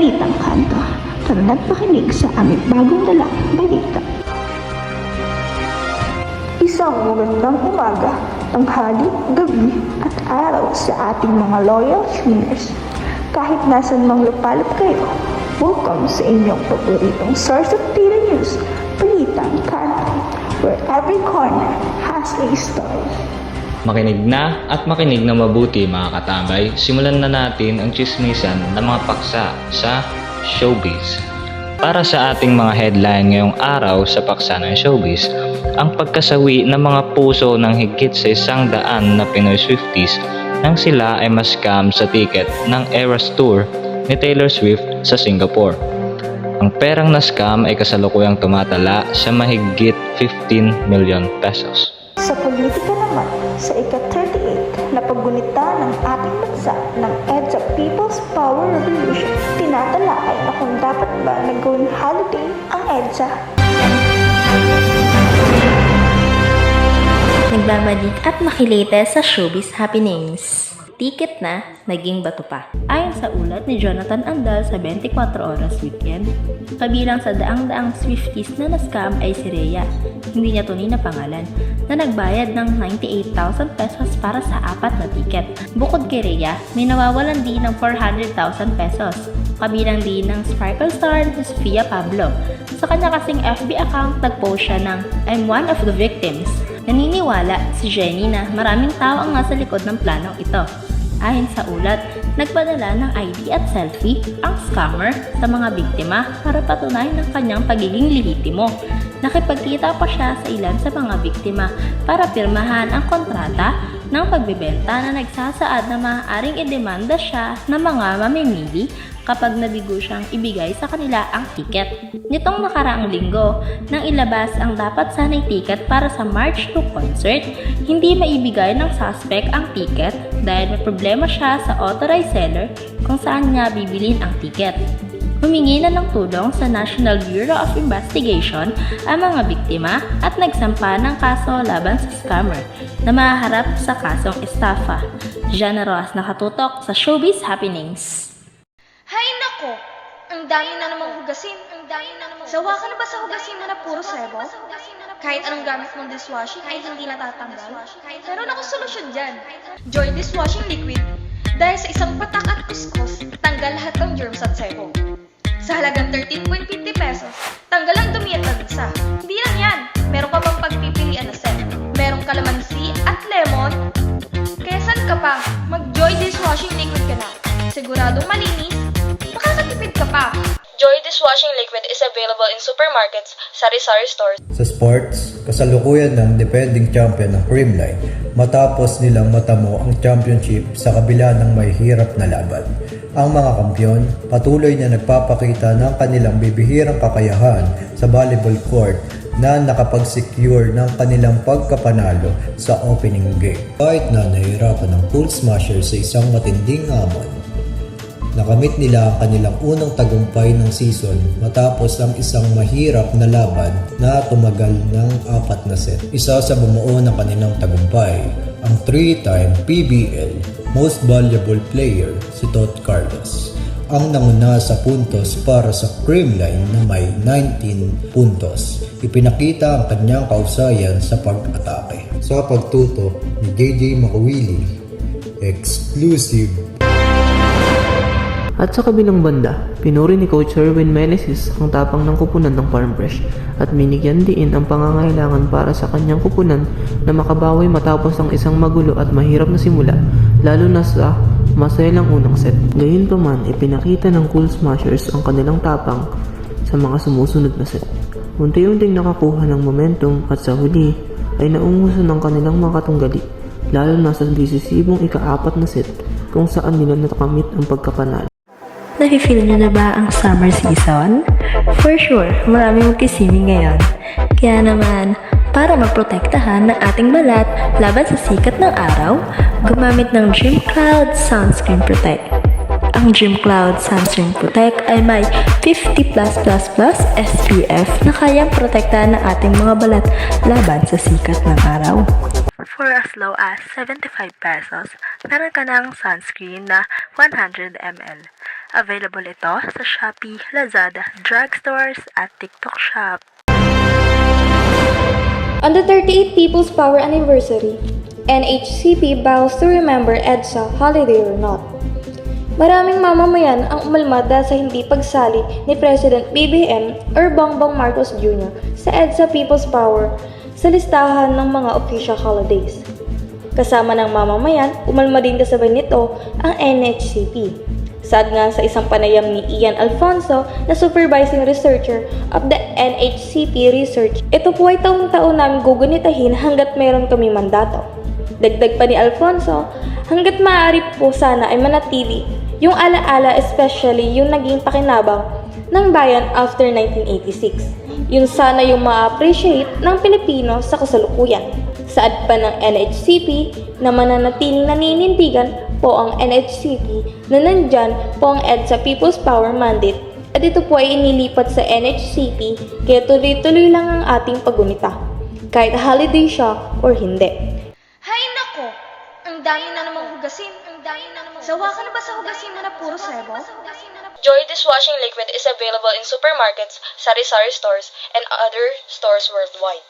Balitang Kanto. Tara na't makinig sa aming bagong dalang balita. Isang magandang umaga, tanghali, gabi at araw sa ating mga loyal tuners. Kahit nasan mang lupalop kayo, welcome sa inyong paboritong source of daily news, Balitang Kanto, where every corner has a story. Makinig na at makinig na mabuti mga katambay, simulan na natin ang chismisan ng mga paksa sa showbiz. Para sa ating mga headline ngayong araw sa paksa ng showbiz, ang pagkasawi ng mga puso ng higit sa 100 na Pinoy Swifties nang sila ay ma-scam sa ticket ng Eras Tour ni Taylor Swift sa Singapore. Ang perang na-scam ay kasalukuyang tumatala sa mahigit 15 million pesos. Sa politika naman, sa ika-38 na paggunita ng ating bansa ng EDSA People's Power Revolution, tinatalakay na kung dapat ba na gawing holiday ang EDSA. Nagbabalik at makilite sa showbiz happenings. Ticket na, naging bato pa. Ayon sa ulat ni Jonathan Andal sa 24 Oras Weekend, kabilang sa daang-daang Swifties na na-scam ay si Rhea, hindi niya tunay na pangalan, na nagbayad ng 98,000 pesos para sa 4 na ticket. Bukod kay Rhea, may nawawalan din ng 400,000 pesos, kabilang din ng Sparkle star na Sofia Pablo. Sa kanya kasing FB account, nag-post siya ng "I'm one of the victims." Naniniwala si Jenny na maraming tao ang nasa likod ng planong ito. Ayon sa ulat, nagpadala ng ID at selfie ang scammer sa mga biktima para patunayan ng kanyang pagiging lehitimo. Nakipagkita pa siya sa ilan sa mga biktima para pirmahan ang kontrata ng pagbebenta na nagsasaad na maaaring idemanda siya ng mga mamimili kapag nabigo siyang ibigay sa kanila ang tiket. Nitong nakaraang linggo, nang ilabas ang dapat sanay tiket para sa March 2 concert, hindi maibigay ng suspect ang tiket dahil may problema siya sa authorized seller kung saan niya bibilin ang tiket. Humingi na ng tulong sa National Bureau of Investigation ang mga biktima at nagsampa ng kaso laban sa scammer na mahaharap sa kasong estafa. Jana Roas, nakatutok sa Showbiz Happenings. Hay nako! Ang dami na namang hugasin. Sawa ka na ba sa hugasin mo na puro sebo? Kahit anong gamit mong dishwashing ay hindi natatanggal. Meron akong solusyon dyan. Joy Dishwashing Liquid. Dahil sa isang patak at kuskus, tanggal lahat ng germs at sebo. Sa halagang 13.50 pesos, tanggal ang dumi at lansa. Hindi lang yan. Meron ka pang pagpipilian na set. Merong kalamansi at lemon. Kaya saan ka pa? Mag-Joy Dishwashing Liquid ka na. Siguradong malinis, makakatipid ka pa. Joy Dishwashing Liquid is available in supermarkets, sari-sari stores. Sa sports, kasalukuyan ng defending champion ng Creamline matapos nilang matamo ang championship sa kabila ng may hirap na laban. Ang mga kampiyon patuloy na nagpapakita ng kanilang bibihirang kakayahan sa volleyball court na nakapag-secure ng kanilang pagkapanalo sa opening game. Kahit na nahihirapan ng Pool Smasher sa isang matinding hamon, nakamit nila ang kanilang unang tagumpay ng season matapos ang isang mahirap na laban na tumagal ng 4 na set. Isa sa bumuo ng kanilang tagumpay, ang 3-time PBL Most Valuable Player si Todd Carlos, ang nanguna sa puntos para sa Creamline na may 19 puntos. Ipinakita ang kanyang kausayan sa pag-atake. Sa pagtuto ni JJ Makawili, exclusive. At sa kabilang banda, pinuri ni Coach Erwin Meneses ang tapang ng kupunan ng Farm Fresh at binigyan din ang pangangailangan para sa kanyang kupunan na makabawi matapos ang isang magulo at mahirap na simula, lalo na sa masayalang unang set. Gayunpaman, ipinakita ng Cool Smashers ang kanilang tapang sa mga sumusunod na set. Unti-unting nakakuha ng momentum at sa huli ay naungusan ng kanilang mga katunggali, lalo na sa decisibong ika-4 na set kung saan nila nakamit ang pagkapanalo. Nafe-feel nyo na ba ang summer season? For sure, maraming magkisimi ngayon. Kaya naman, para maprotektahan ng ating balat laban sa sikat ng araw, gumamit ng Gym Cloud Sunscreen Protect. Ang Gym Cloud Sunscreen Protect ay may 50+++ SPF na kayang protektahan ng ating mga balat laban sa sikat ng araw. For as low as 75 pesos, meron ka ng sunscreen na 100 ml. Available ito sa Shopee, Lazada, drugstores at TikTok Shop. On the 38th People's Power Anniversary, NHCP vows to remember EDSA, holiday or not. Maraming mamamayan ang umalma dahil sa hindi pagsali ni President BBM or Bongbong Marcos Jr. sa EDSA People's Power sa listahan ng mga official holidays. Kasama ng mamamayan, umalma din kasabay nito ang NHCP. Saad nga sa isang panayam ni Ian Alfonso na supervising researcher of the NHCP research, ito po ay taon-taon namin gugunitahin hanggat meron kami mandato. Dagdag pa ni Alfonso, hanggat maaari po sana ay manatili yung alaala, especially yung naging pakinabang ng bayan after 1986. Yun sana yung ma-appreciate ng Pilipino sa kasalukuyan. Saad pa ng NHCP na mananatiling naninindigan po ang NHCP na nandyan po ang EDSA People's Power Mandate at ito po ay inilipat sa NHCP kaya tuloy-tuloy lang ang ating paggunita, kahit holiday siya or hindi. Hay nako! Ang dami na namang hugasin. Sawa ka na ba sa hugasin mo na puro sebo? Joy Dishwashing Liquid is available in supermarkets, sari-sari stores, and other stores worldwide.